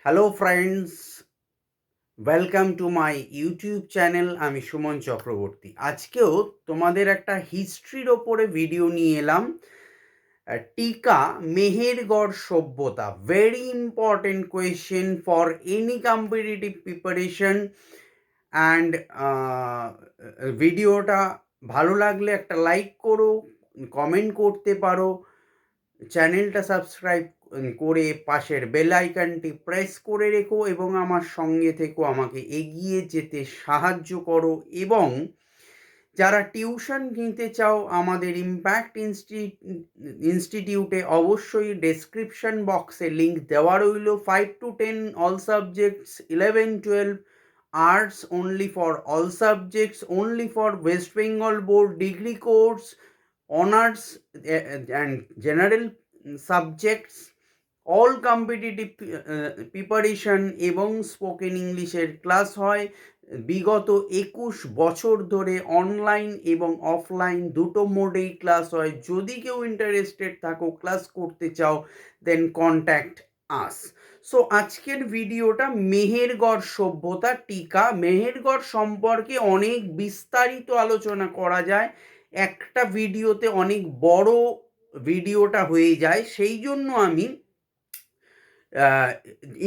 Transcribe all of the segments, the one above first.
Hello friends, welcome to my YouTube channel. আমি সুমন চক্রবর্তী। আজকেও তোমাদের একটা হিস্ট্রির ওপরে ভিডিও নিয়ে এলাম। টিকা মেহেরগড় সভ্যতা, very important question for any competitive preparation. And ভিডিওটা ভালো লাগলে একটা লাইক করো, কমেন্ট করতে পারো, চ্যানেলটা সাবস্ক্রাইব করে পাশের বেল আইকনটি প্রেস করে রেখো এবং আমার সঙ্গে থেকো, আমাকে এগিয়ে যেতে সাহায্য করো। এবং যারা টিউশন নিতে চাও আমাদের ইম্প্যাক্ট ইনস্টিটিউটে, অবশ্যই ডেসক্রিপশন বক্সে লিঙ্ক দেওয়া রইল। 5 to 10 all subjects, 11-12 arts only for all subjects, only for West Bengal board degree course, honors and general subjects, all competitive preparation এবং স্পোকেন ইংলিশের ক্লাস হয়। বিগত 21 বছর ধরে অনলাইন এবং অফলাইন দুটো মোডেই ক্লাস হয়। যদি কেউ ইন্টারেস্টেড থাকো, ক্লাস করতে চাও, দেন কন্ট্যাক্ট আস। সো আজকের ভিডিওটা মেহেরগড় সভ্যতা টিকা। মেহেরগড় সম্পর্কে অনেক বিস্তারিত আলোচনা করা যায়, একটা ভিডিওতে অনেক বড় ভিডিওটা হয়ে যায়। সেই জন্য আমি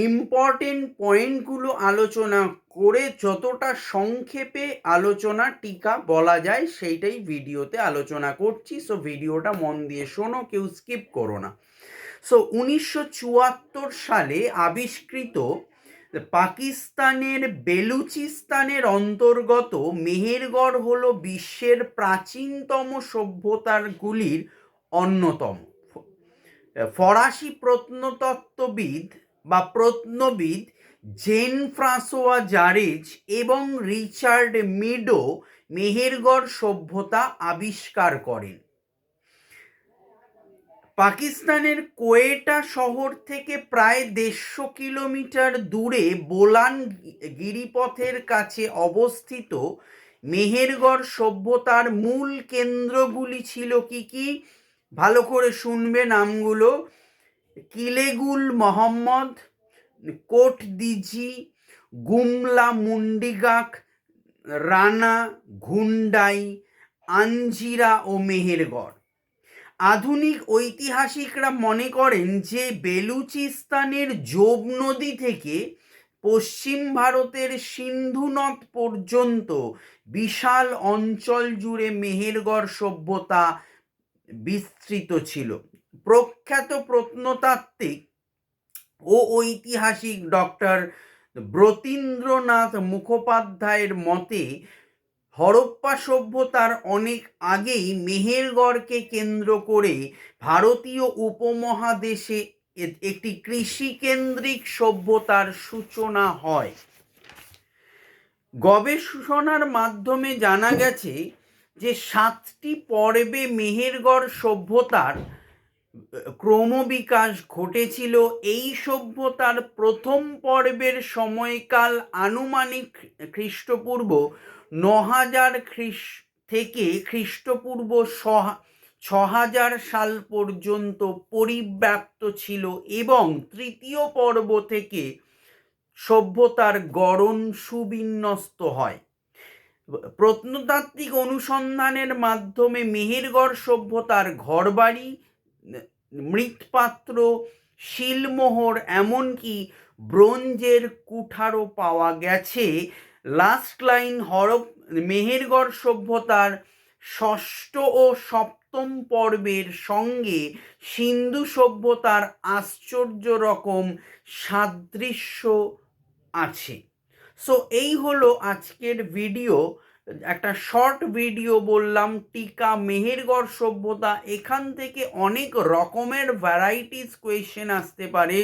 ইম্পর্টেন্ট পয়েন্টগুলো আলোচনা করে যতটা সংক্ষেপে আলোচনা টিকা বলা যায় সেইটাই ভিডিওতে আলোচনা করছি। সো ভিডিওটা মন দিয়ে শোনো, কেউ স্কিপ করো না। সো 1974 সালে আবিষ্কৃত পাকিস্তানের বেলুচিস্তানের অন্তর্গত মেহেরগড় হলো বিশ্বের প্রাচীনতম সভ্যতাগুলির অন্যতম। ফরাসি প্রত্নতত্ত্ববিদ বা প্রত্নবিদ জেন ফ্রাঁসোয়া জারেজ এবং রিচার্ড মিডো মেহেরগড় সভ্যতা আবিষ্কার করেন। পাকিস্তানের কোয়েটা শহর থেকে প্রায় 150 কিলোমিটার দূরে বোলান গিরিপথের কাছে অবস্থিত মেহেরগড় সভ্যতার মূল কেন্দ্রগুলি ছিল কি কি? ভালো করে শুনবে নামগুলো: কিলেগুল মোহাম্মদ, কোট দিজি, গুমলা মুন্ডিগাক, রানা, ঘুন্ডাই, আঞ্জিরা ও মেহেরগড়। আধুনিক ঐতিহাসিকরা মনে করেন যে বেলুচিস্তানের জোব নদী থেকে পশ্চিম ভারতের সিন্ধু নদ পর্যন্ত বিশাল অঞ্চল জুড়ে মেহেরগড় সভ্যতা বিস্তৃত ছিল। প্রখ্যাত প্রত্নতাত্ত্বিক ও ঐতিহাসিক ডক্টর ব্রতীন্দ্রনাথ মুখোপাধ্যায়ের মতে হরপ্পা সভ্যতার অনেক আগেই মেহেরগড়কে কেন্দ্র করে ভারতীয় উপমহাদেশে একটি কৃষিকেন্দ্রিক সভ্যতার সূচনা হয়। গবেষণার মাধ্যমে জানা গেছে যে 7টি পর্বে মেহেরগড় সভ্যতার ক্রমবিকাশ ঘটেছিল। এই সভ্যতার প্রথম পর্বের সময়কাল আনুমানিক খ্রিস্টপূর্ব 9000 থেকে খ্রিস্টপূর্ব 6000 সাল পর্যন্ত পরিব্যাপ্ত ছিল এবং তৃতীয় পর্ব থেকে সভ্যতার গড়ন সুবিন্যস্ত হয়। প্রত্নতাত্ত্বিক অনুসন্ধানের মাধ্যমে মেহেরগড় সভ্যতার ঘরবাড়ি, মৃৎপাত্র, শিলমোহর, এমনকি ব্রোঞ্জের কুঠারও পাওয়া গেছে। লাস্ট লাইন: মেহেরগড় সভ্যতার ষষ্ঠ ও সপ্তম পর্বের সঙ্গে সিন্ধু সভ্যতার আশ্চর্য রকম সাদৃশ্য আছে। সো এই হলো আজকের ভিডিও, একটা শর্ট ভিডিও বললাম টিকা মেহেরগড় সভ্যতা। এখান থেকে অনেক রকমের ভ্যারাইটিস কোয়েশ্চেন আসতে পারে,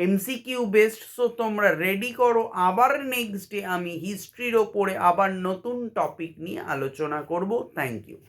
এমসিকিউ বেসড। সো তোমরা রেডি করো, আবার নেক্সট ডে আমি হিস্ট্রির ওপরে আবার নতুন টপিক নিয়ে আলোচনা করব। Thank you.